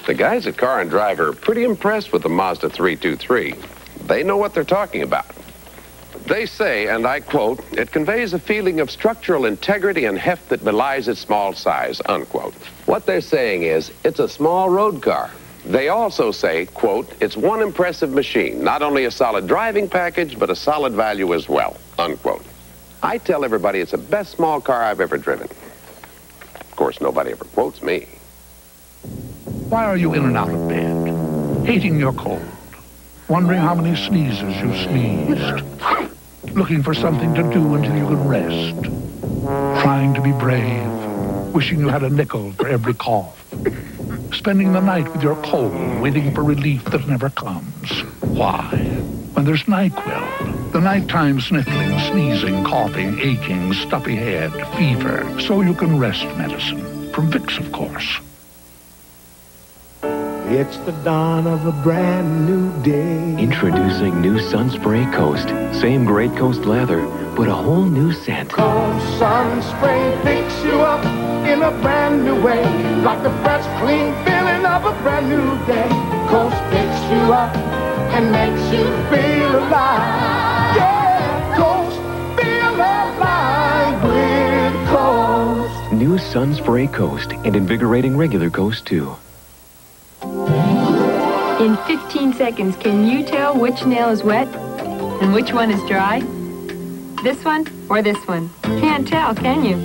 The guys at Car and Drive are pretty impressed with the Mazda 323. They know what they're talking about. They say, and I quote, "It conveys a feeling of structural integrity and heft that belies its small size," unquote. What they're saying is, it's a small road car. They also say, quote, "It's one impressive machine, not only a solid driving package, but a solid value as well," unquote. I tell everybody it's the best small car I've ever driven. Of course, nobody ever quotes me. Why are you in and out of bed? Hating your cold? Wondering how many sneezes you sneezed? Looking for something to do until you can rest? Trying to be brave? Wishing you had a nickel for every cough? Spending the night with your cold, waiting for relief that never comes? Why? When there's NyQuil, the nighttime sniffling, sneezing, coughing, aching, stuffy head, fever, so you can rest medicine. From Vicks, of course. It's the dawn of a brand new day. Introducing new Sunspray Coast. Same great Coast lather, but a whole new scent. Cause Sunspray picks you up in a brand new way. Like the fresh, clean feeling of a brand new day. Coast picks you up and makes you feel alive. Yeah, Coast, feel alive with Coast. New Sunspray Coast and invigorating regular Coast too. In 15 seconds, can you tell which nail is wet and which one is dry? This one or this one? Can't tell, can you?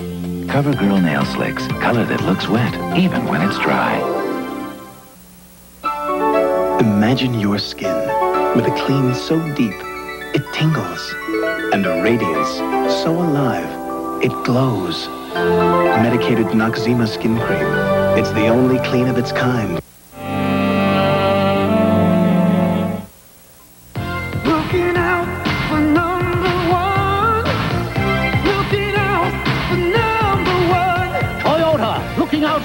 CoverGirl Nail Slicks. Color that looks wet, even when it's dry. Imagine your skin with a clean so deep, it tingles. And a radiance so alive, it glows. Medicated Noxzema Skin Cream. It's the only clean of its kind.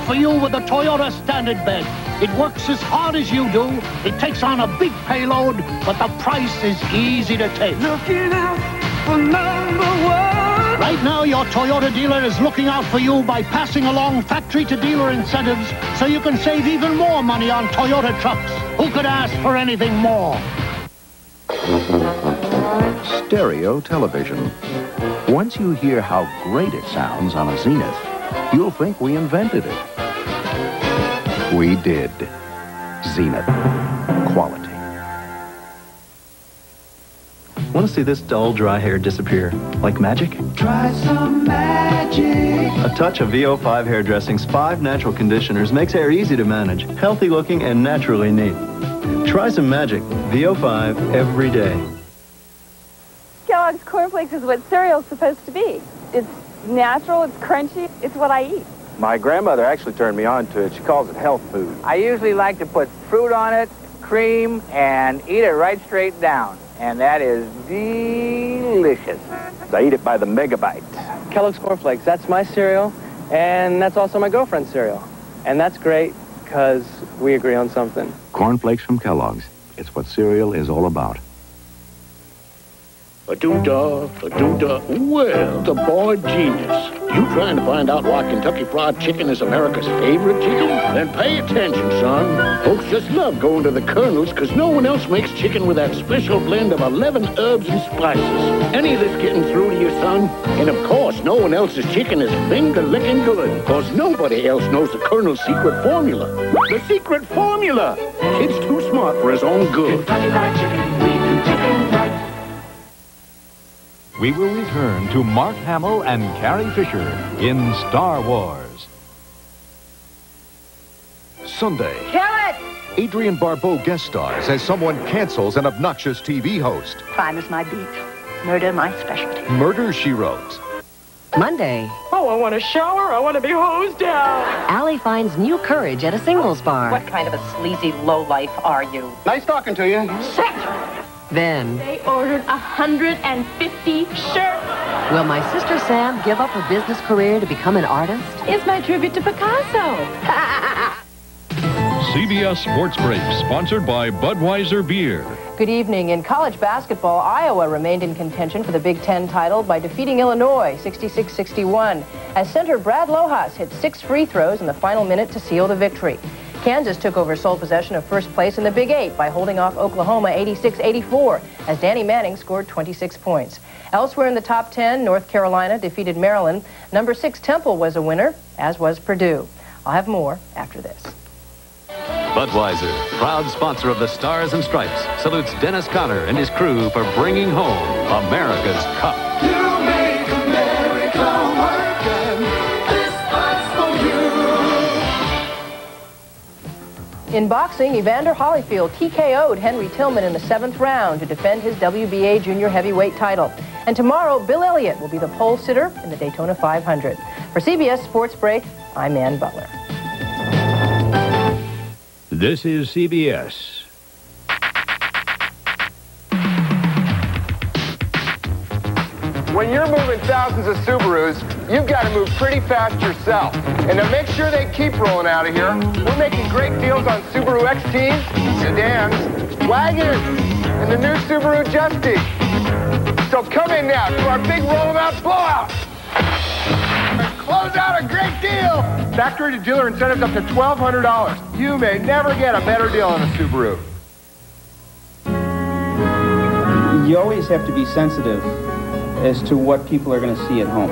For you with the Toyota Standard Bed. It works as hard as you do. It takes on a big payload, but the price is easy to take. Looking out for number one. Right now, your Toyota dealer is looking out for you by passing along factory-to-dealer incentives so you can save even more money on Toyota trucks. Who could ask for anything more? Stereo television. Once you hear how great it sounds on a Zenith, you'll think we invented it. We did. Zenith. Quality. Want to see this dull, dry hair disappear? Like magic? Try some magic. A touch of VO5 hair dressing's 5 natural conditioners makes hair easy to manage, healthy looking, and naturally neat. Try some magic. VO5 every day. Kellogg's Corn Flakes is what cereal's supposed to be. It's natural, it's crunchy, it's what I eat. My grandmother actually turned me on to it. She calls it health food. I usually like to put fruit on it, cream, and eat it right straight down. And that is delicious. I eat it by the megabyte. Kellogg's Corn Flakes, that's my cereal, and that's also my girlfriend's cereal. And that's great, because we agree on something. Corn Flakes from Kellogg's. It's what cereal is all about. A-doo-dah, well, the boy genius. You trying to find out why Kentucky Fried Chicken is America's favorite chicken? Then pay attention, son. Folks just love going to the Colonel's because no one else makes chicken with that special blend of 11 herbs and spices. Any of this getting through to you, son? And of course, no one else's chicken is finger-licking good because nobody else knows the Colonel's secret formula. The secret formula! Kid's too smart for his own good. Kentucky Fried Chicken, we do chicken right. We will return to Mark Hamill and Carrie Fisher in Star Wars. Sunday, Kill it! Adrienne Barbeau guest stars as someone cancels an obnoxious TV host. Crime is my beat. Murder my specialty. Murder, she wrote. Monday. Oh, I want a shower. I want to be hosed down. Allie finds new courage at a singles bar. What kind of a sleazy lowlife are you? Nice talking to you. Sit! Then, They ordered 150 shirts. will my sister Sam give up her business career to become an artist? It's my tribute to Picasso. CBS Sports Break, sponsored by Budweiser Beer. Good evening. In college basketball, Iowa remained in contention for the Big Ten title by defeating Illinois 66-61 as center Brad Lohaus hit 6 free throws in the final minute to seal the victory. Kansas took over sole possession of first place in the Big 8 by holding off Oklahoma 86-84 as Danny Manning scored 26 points. Elsewhere in the top 10, North Carolina defeated Maryland. Number 6 Temple was a winner, as was Purdue. I'll have more after this. Budweiser, proud sponsor of the Stars and Stripes, salutes Dennis Conner and his crew for bringing home America's Cup. You make America work, and this fight's for you. In boxing, Evander Holyfield TKO'd Henry Tillman in the 7th round to defend his WBA junior heavyweight title. And tomorrow, Bill Elliott will be the pole sitter in the Daytona 500. For CBS Sports Break, I'm Ann Butler. This is CBS. When you're moving thousands of Subarus, you've got to move pretty fast yourself. And to make sure they keep rolling out of here, we're making great deals on Subaru XTs, sedans, wagons, and the new Subaru Justy. So come in now to our big rollout blowout. And close out a great deal. Factory to dealer incentives up to $1,200. You may never get a better deal on a Subaru. You always have to be sensitive as to what people are going to see at home.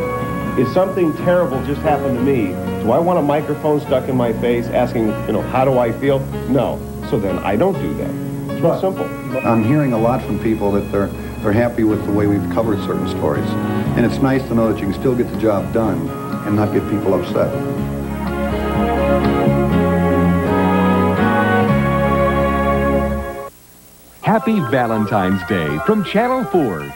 If something terrible just happened to me, do I want a microphone stuck in my face asking, how do I feel? No. So then I don't do that. It's real simple. I'm hearing a lot from people that they're happy with the way we've covered certain stories. And it's nice to know that you can still get the job done and not get people upset. Happy Valentine's Day from Channel 4.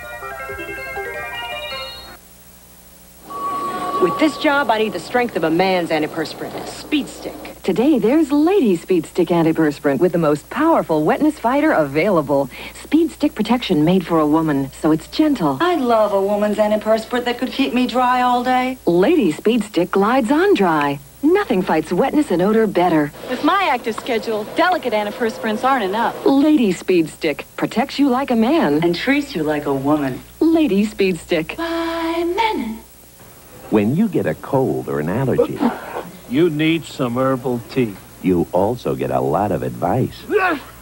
With this job, I need the strength of a man's antiperspirant, Speed Stick. Today, there's Lady Speed Stick Antiperspirant with the most powerful wetness fighter available. Speed Stick protection made for a woman, so it's gentle. I'd love a woman's antiperspirant that could keep me dry all day. Lady Speed Stick glides on dry. Nothing fights wetness and odor better. With my active schedule, delicate antiperspirants aren't enough. Lady Speed Stick protects you like a man. And treats you like a woman. Lady Speed Stick. By men. When you get a cold or an allergy, you need some herbal tea. You also get a lot of advice.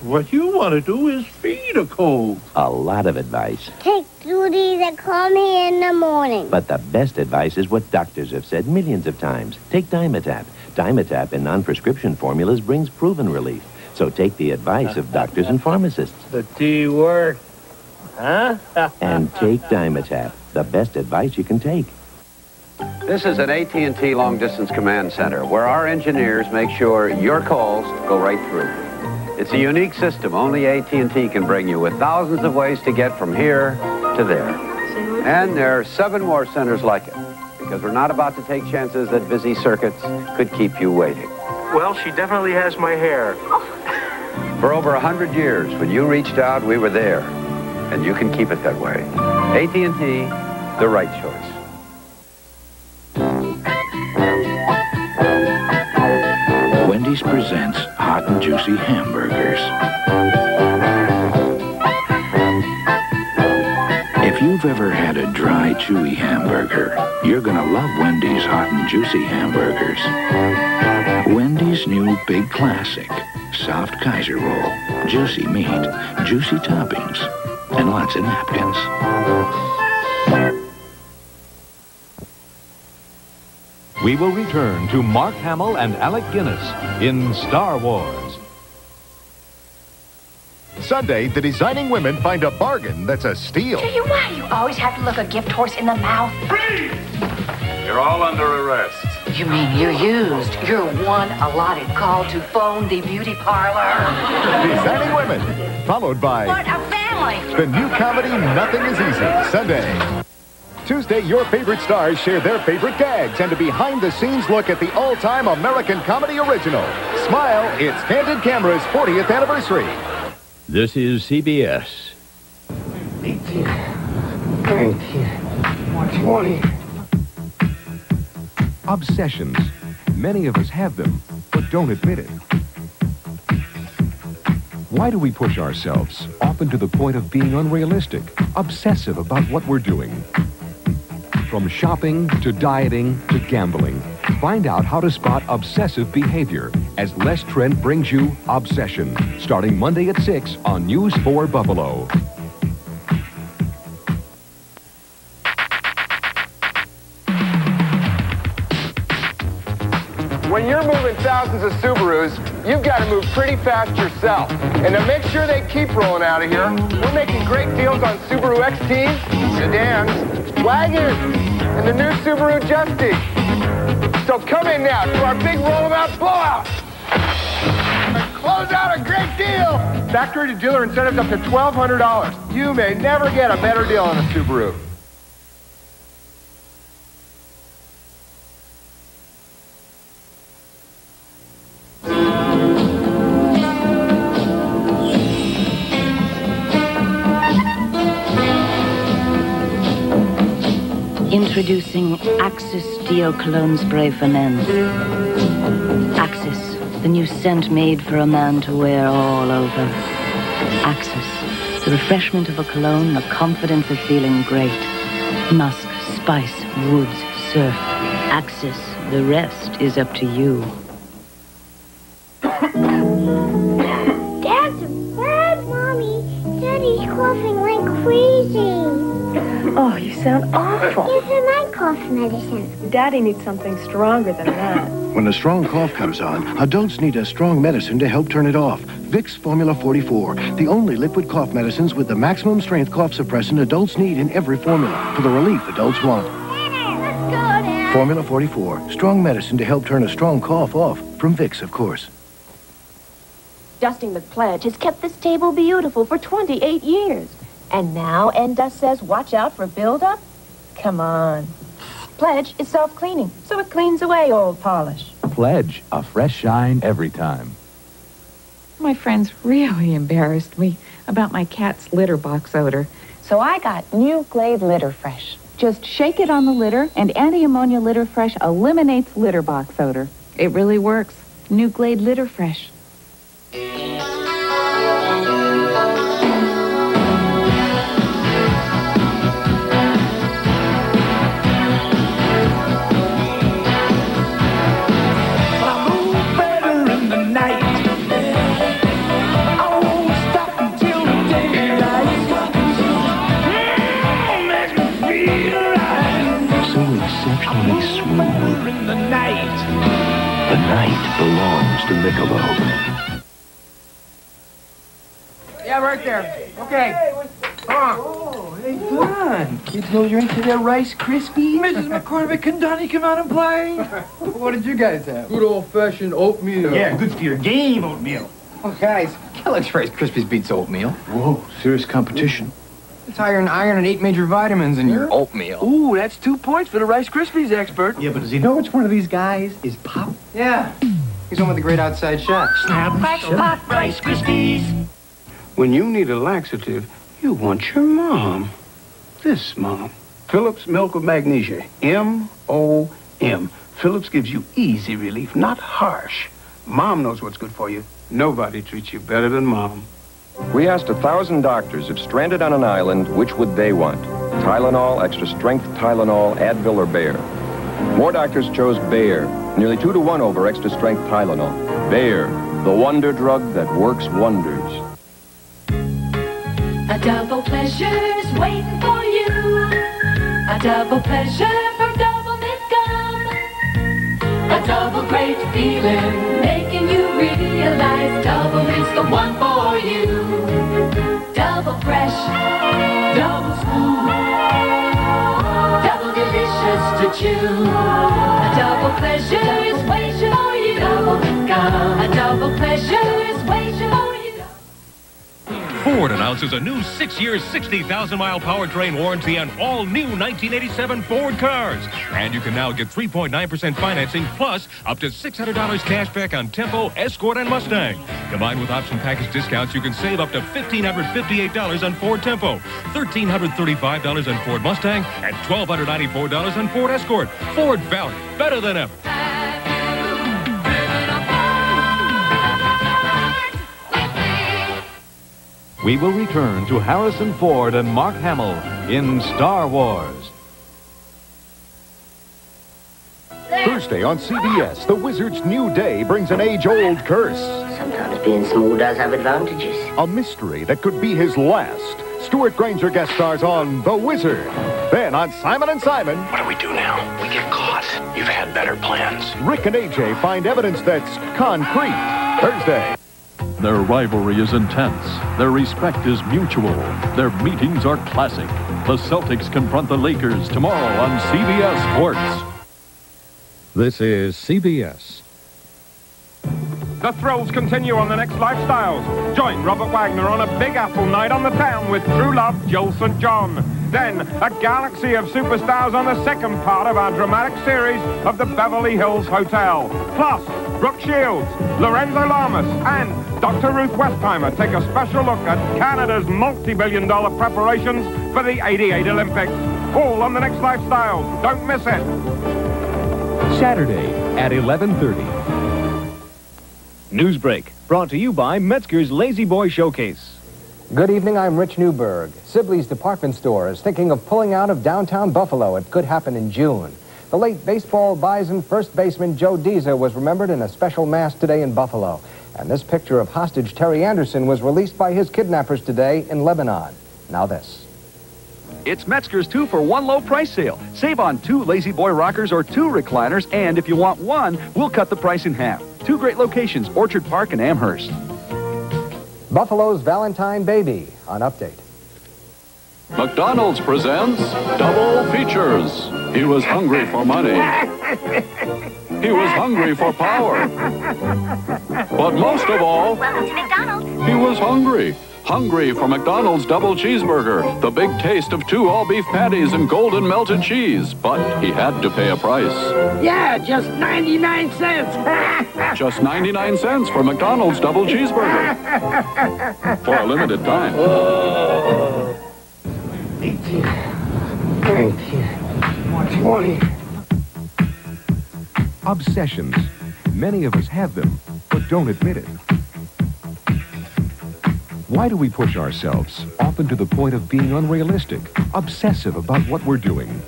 What you want to do is feed a cold. A lot of advice. Take duties and call me in the morning. But the best advice is what doctors have said millions of times. Take Dimetap. Dimetap in non-prescription formulas brings proven relief. So take the advice of doctors and pharmacists. The tea works. Huh? And take Dimetap, the best advice you can take. This is an AT&T Long Distance Command Center where our engineers make sure your calls go right through. It's a unique system only AT&T can bring you with thousands of ways to get from here to there. And there are 7 more centers like it because we're not about to take chances that busy circuits could keep you waiting. Well, she definitely has my hair. For over 100 years, when you reached out, we were there. And you can keep it that way. AT&T, the right choice. Wendy's presents hot and juicy hamburgers. If you've ever had a dry, chewy hamburger, you're gonna love Wendy's hot and juicy hamburgers. Wendy's new big classic, soft Kaiser roll, juicy meat, juicy toppings, and lots of napkins. We will return to Mark Hamill and Alec Guinness in Star Wars. Sunday, the designing women find a bargain that's a steal. Why you always have to look a gift horse in the mouth? You're all under arrest. You mean you're used? You're one allotted call to phone the beauty parlor. Designing Women, followed by... What a family! The new comedy, Nothing is Easy, Sunday. Tuesday, your favorite stars share their favorite gags and a behind-the-scenes look at the all-time American comedy original. Smile, it's Candid Camera's 40th anniversary. This is CBS. 18, 19, 20. Obsessions. Many of us have them, but don't admit it. Why do we push ourselves, often to the point of being unrealistic, obsessive about what we're doing? From shopping to dieting to gambling, Find out how to spot obsessive behavior as Les Trent brings you Obsession, starting Monday at 6 on News 4 Buffalo. When you're moving thousands of Subarus, you've got to move pretty fast yourself. And to make sure they keep rolling out of here, we're making great deals on Subaru XTs, sedans, wagons, and the new Subaru Justy. So come in now to our big roll-them-out blowout. And close out a great deal. Factory to dealer incentives up to $1,200. You may never get a better deal on a Subaru. Introducing Axis Deo Cologne Spray for Men. Axis, the new scent made for a man to wear all over. Axis, the refreshment of a cologne, the confidence of feeling great. Musk, spice, woods, surf. Axis, the rest is up to you. Dad's bad, Mommy. Daddy's coughing like crazy. Oh, you sound awful. Give him my cough medicine. Daddy needs something stronger than that. When a strong cough comes on, adults need a strong medicine to help turn it off. Vicks Formula 44, the only liquid cough medicines with the maximum strength cough suppressant adults need in every formula for the relief adults want. Let's go, Dad. Formula 44, strong medicine to help turn a strong cough off. From Vicks, of course. Dusty McPledge has kept this table beautiful for 28 years. And now Endust says watch out for buildup? Come on. Pledge is self-cleaning, so it cleans away old polish. Pledge, a fresh shine every time. My friends really embarrassed me about my cat's litter box odor. So I got New Glade Litter Fresh. Just shake it on the litter, and anti-ammonia Litter Fresh eliminates litter box odor. It really works. New Glade Litter Fresh. The night belongs to Michelob. Yeah, right there. Okay. Come on. Oh, hey, Don. Kids know you're into their Rice Krispies? Mrs. McCormick, can Donnie come out and play? What did you guys have? Good old-fashioned oatmeal. Yeah, good for your game, oatmeal. Oh, guys, Kellogg's Rice Krispies beats oatmeal. Whoa, serious competition. It's higher in iron and 8 major vitamins in your Oatmeal. Ooh, that's 2 points for the Rice Krispies expert. Yeah, but does he know which one of these guys is Pop? Yeah. He's one with the great outside shot. Snap, Pop, Rice Krispies. When you need a laxative, you want your mom. This mom. Phillips Milk of Magnesia. M-O-M. Phillips gives you easy relief, not harsh. Mom knows what's good for you. Nobody treats you better than Mom. We asked 1,000 doctors if stranded on an island, which would they want? Tylenol, extra strength Tylenol, Advil, or Bayer? More doctors chose Bayer, nearly 2 to 1 over extra strength Tylenol. Bayer, the wonder drug that works wonders. A double pleasure's waiting for you. A double pleasure for double mint gum. A double great feeling, making you realize double mint's the one for you. Double fresh, double smooth, double delicious to chew. A double pleasure is waiting for you. Double mint gum. A double pleasure is waiting for you. Ford announces a new 6-year, 60,000-mile powertrain warranty on all new 1987 Ford cars. And you can now get 3.9% financing plus up to $600 cash back on Tempo, Escort, and Mustang. Combined with option package discounts, you can save up to $1,558 on Ford Tempo, $1,335 on Ford Mustang, and $1,294 on Ford Escort. Ford value, better than ever. We will return to Harrison Ford and Mark Hamill in Star Wars. Thursday on CBS, the Wizard's new day brings an age-old curse. Sometimes being small does have advantages. A mystery that could be his last. Stuart Granger guest stars on The Wizard. Then on Simon & Simon... What do we do now? We get caught. You've had better plans. Rick and AJ find evidence that's concrete. Thursday. Their rivalry is intense. Their respect is mutual. Their meetings are classic. The Celtics confront the Lakers tomorrow on CBS Sports. This is CBS. The thrills continue on the next Lifestyles. Join Robert Wagner on a Big Apple night on the town with True Love, Jill St. John. Then, a galaxy of superstars on the second part of our dramatic series of the Beverly Hills Hotel. Plus, Brooke Shields, Lorenzo Lamas, and Dr. Ruth Westheimer take a special look at Canada's multi-billion-dollar preparations for the '88 Olympics. All on the next Lifestyles. Don't miss it. Saturday at 11:30. Newsbreak, brought to you by Metzger's Lazy Boy Showcase. Good evening, I'm Rich Newberg. Sibley's Department Store is thinking of pulling out of downtown Buffalo. It could happen in June. The late baseball bison first baseman Joe Diza was remembered in a special mass today in Buffalo. And this picture of hostage Terry Anderson was released by his kidnappers today in Lebanon. Now this. It's Metzger's 2-for-1 low price sale. Save on 2 Lazy Boy rockers or 2 recliners, and if you want 1, we'll cut the price in half. 2 great locations, Orchard Park and Amherst. Buffalo's Valentine Baby on Update. McDonald's presents Double Features. He was hungry for money. He was hungry for power. But most of all, Welcome to McDonald's. he was hungry. Hungry for McDonald's Double Cheeseburger, the big taste of 2 all-beef patties and golden melted cheese. But he had to pay a price. Yeah, just 99 cents. Just 99 cents for McDonald's Double Cheeseburger. For a limited time. 18, 19, 20. Obsessions. Many of us have them, but don't admit it. Why do we push ourselves, often to the point of being unrealistic, obsessive about what we're doing?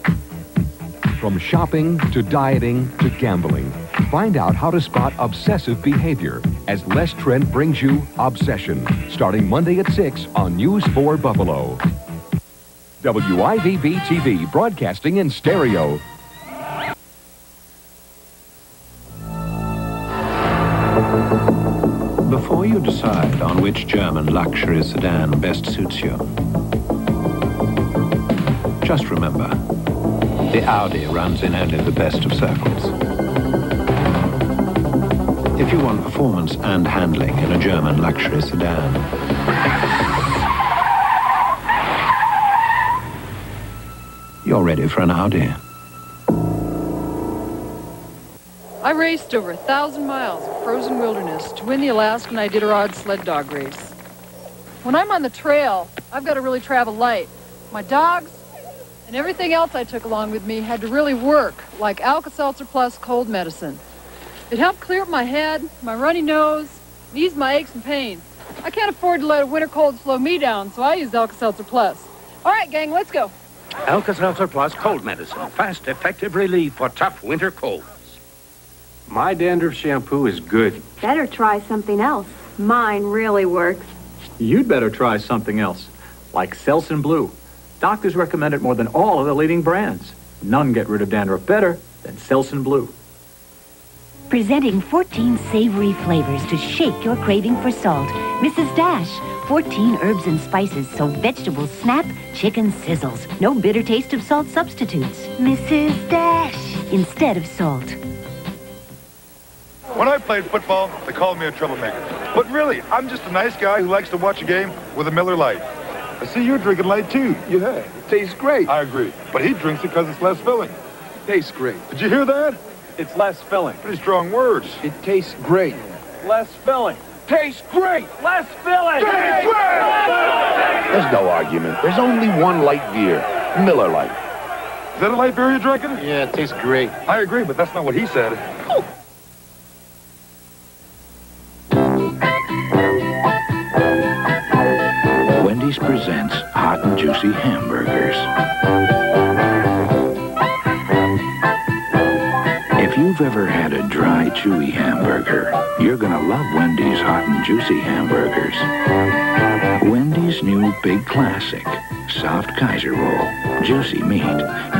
From shopping, to dieting, to gambling, find out how to spot obsessive behavior as Les Trent brings you Obsession, starting Monday at 6 on News 4 Buffalo. WIVB-TV, broadcasting in stereo. Before you decide on which German luxury sedan best suits you, just remember, the Audi runs in only the best of circles. If you want performance and handling in a German luxury sedan, you're ready for an Audi. I raced over 1,000 miles of frozen wilderness to win the Alaskan Iditarod sled dog race. When I'm on the trail, I've got to really travel light. My dogs and everything else I took along with me had to really work, like Alka-Seltzer Plus cold medicine. It helped clear up my head, my runny nose, and ease my aches and pains. I can't afford to let a winter cold slow me down, so I used Alka-Seltzer Plus. All right, gang, let's go. Alka-Seltzer Plus cold medicine. Fast, effective relief for tough winter colds. My dandruff shampoo is good. Better try something else. Mine really works. You'd better try something else, like Selsun Blue. Doctors recommend it more than all of the leading brands. None get rid of dandruff better than Selsun Blue. Presenting 14 savory flavors to shake your craving for salt. Mrs. Dash, 14 herbs and spices so vegetables snap, chicken sizzles. No bitter taste of salt substitutes. Mrs. Dash, instead of salt. When I played football, they called me a troublemaker. But really, I'm just a nice guy who likes to watch a game with a Miller Lite. I see you're drinking light, too. Yeah, it tastes great. I agree. But he drinks it because it's less filling. Tastes great. Did you hear that? It's less filling. Pretty strong words. It tastes great. Less filling. Tastes great. Less filling. Tastes great! There's no argument. There's only one light beer, Miller Lite. Is that a light beer you're drinking? Yeah, it tastes great. I agree, but that's not what he said. Wendy's presents hot and juicy hamburgers. If you've ever had a dry, chewy hamburger, you're gonna love Wendy's hot and juicy hamburgers. Wendy's new big classic, soft Kaiser roll, juicy meat,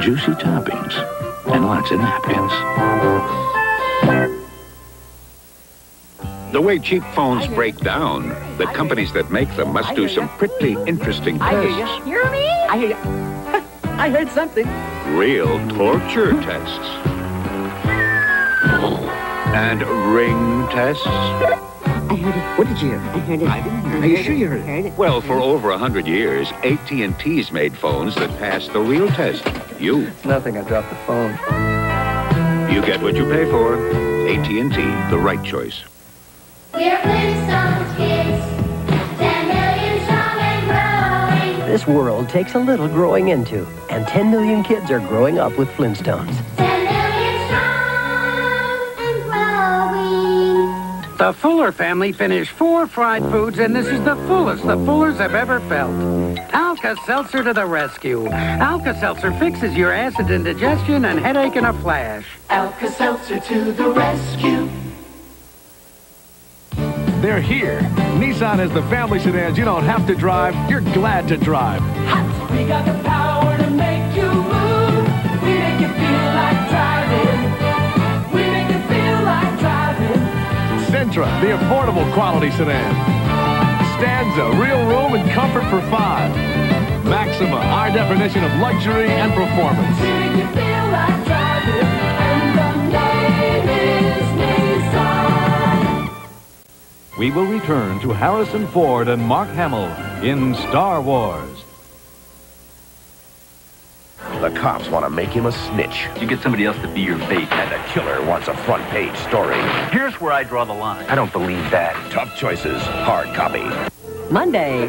juicy toppings, and lots of napkins. The way cheap phones break down, the companies that make them must do some pretty interesting I hear tests. you. Hear me? I hear you. I heard something. Real torture tests. And ring tests. I heard it. What did you hear? I heard it. I didn't hear it. Are you sure you heard it? Well, for over 100 years, AT&T's made phones that pass the real test. You. It's nothing. I dropped the phone. You get what you pay for. AT&T, the right choice. We're Flintstones kids, 10 million strong and growing. This world takes a little growing into, and 10 million kids are growing up with Flintstones. 10 million strong and growing. The Fuller family finished 4 fried foods, and this is the fullest the Fullers have ever felt. Alka-Seltzer to the rescue. Alka-Seltzer fixes your acid indigestion and headache in a flash. Alka-Seltzer to the rescue. They're here. Nissan is the family sedans you don't have to drive, you're glad to drive. We got the power to make you move. We make you feel like driving. We make you feel like driving. Sentra, the affordable quality sedan. Stanza, real room and comfort for 5. Maxima, our definition of luxury and performance. We make you feel like driving. And the name is Nissan. We will return to Harrison Ford and Mark Hamill in Star Wars. The cops want to make him a snitch. You get somebody else to be your bait. And the killer wants a front page story. Here's where I draw the line. I don't believe that. Tough choices, hard copy. Monday.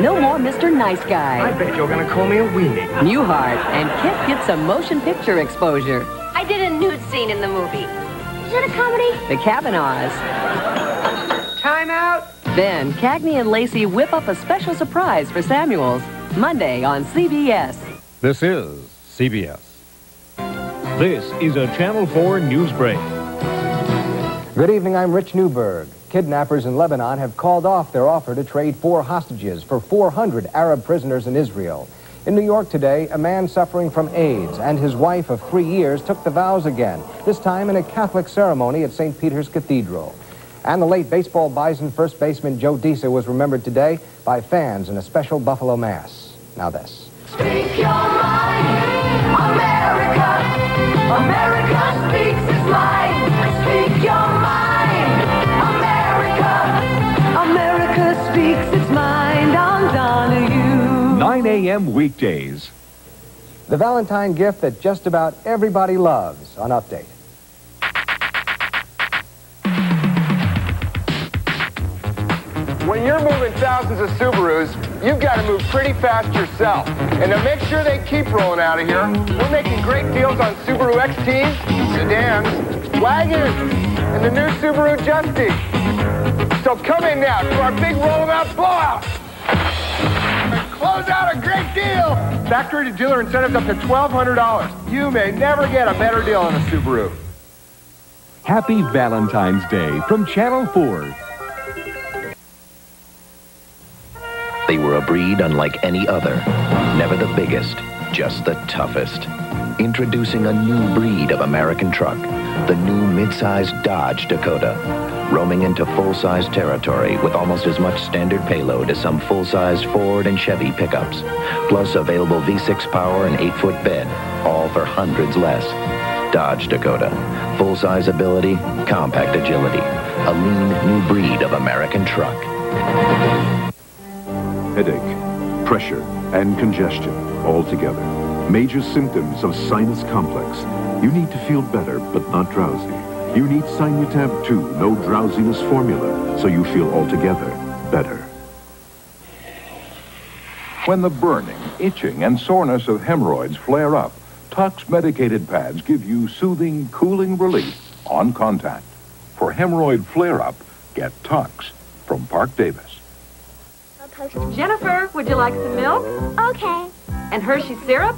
No more Mr. Nice Guy. I bet you're gonna call me a weenie. Newhart and Kit get some motion picture exposure. I did a nude scene in the movie. Is it a comedy? The Kavanaughs. Time out. Then Cagney and Lacey whip up a special surprise for Samuels. Monday on CBS. This is CBS. This is a Channel 4 news break. Good evening, I'm Rich Newberg. Kidnappers in Lebanon have called off their offer to trade 4 hostages for 400 Arab prisoners in Israel. In New York today, a man suffering from AIDS and his wife of 3 years took the vows again, this time in a Catholic ceremony at St. Peter's Cathedral. And the late baseball Bison first baseman Joe Deesa was remembered today by fans in a special Buffalo Mass. Now this. Speak your mind, America. America speaks its mind. Speak your mind, America. America speaks its mind on Donahue. 9 a.m. weekdays. The Valentine gift that just about everybody loves on Update. When you're moving thousands of Subarus, you've got to move pretty fast yourself. And to make sure they keep rolling out of here, we're making great deals on Subaru XTs, sedans, wagons, and the new Subaru Justy. So come in now to our big roll-out blowout. And close out a great deal. Factory to dealer incentives up to $1,200. You may never get a better deal on a Subaru. Happy Valentine's Day from Channel 4. They were a breed unlike any other. Never the biggest, just the toughest. Introducing a new breed of American truck, the new mid-sized Dodge Dakota. Roaming into full-size territory with almost as much standard payload as some full-sized Ford and Chevy pickups. Plus available V6 power and 8-foot bed, all for hundreds less. Dodge Dakota. Full-size ability, compact agility. A lean new breed of American truck. Headache, pressure, and congestion all together. Major symptoms of sinus complex. You need to feel better, but not drowsy. You need Sinutab 2 no drowsiness formula, so you feel altogether better. When the burning, itching, and soreness of hemorrhoids flare up, Tux medicated pads give you soothing, cooling relief on contact. For hemorrhoid flare-up, get Tux from Park Davis. Jennifer, would you like some milk? Okay. And Hershey syrup?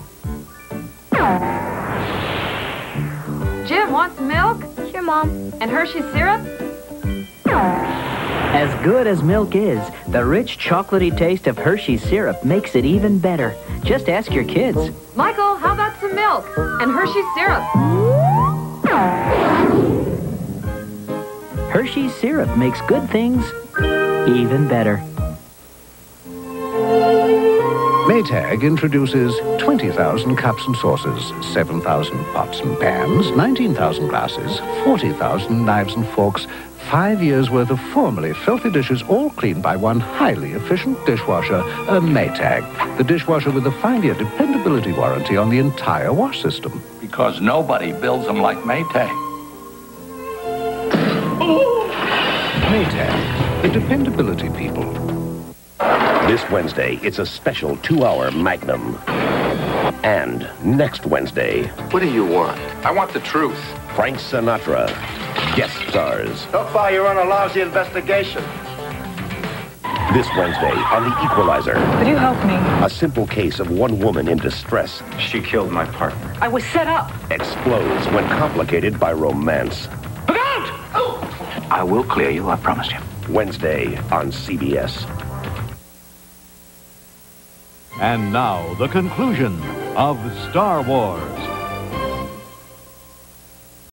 Jim, want some milk? Sure, Mom. And Hershey's syrup? As good as milk is, the rich chocolatey taste of Hershey's syrup makes it even better. Just ask your kids. Michael, how about some milk? And Hershey's syrup? Hershey's syrup makes good things even better. Maytag introduces 20,000 cups and saucers, 7,000 pots and pans, 19,000 glasses, 40,000 knives and forks, 5 years' worth of formerly filthy dishes, all cleaned by one highly efficient dishwasher, a Maytag. The dishwasher with a 5-year dependability warranty on the entire wash system. Because nobody builds them like Maytag. Maytag, the dependability people. This Wednesday, it's a special 2-hour Magnum. And next Wednesday... What do you want? I want the truth. Frank Sinatra, guest stars. So far, you're on a lousy investigation. This Wednesday on The Equalizer. Could you help me? A simple case of one woman in distress. She killed my partner. I was set up. Explodes when complicated by romance. Look out! Oh. I will clear you, I promise you. Wednesday on CBS. And now, the conclusion of Star Wars.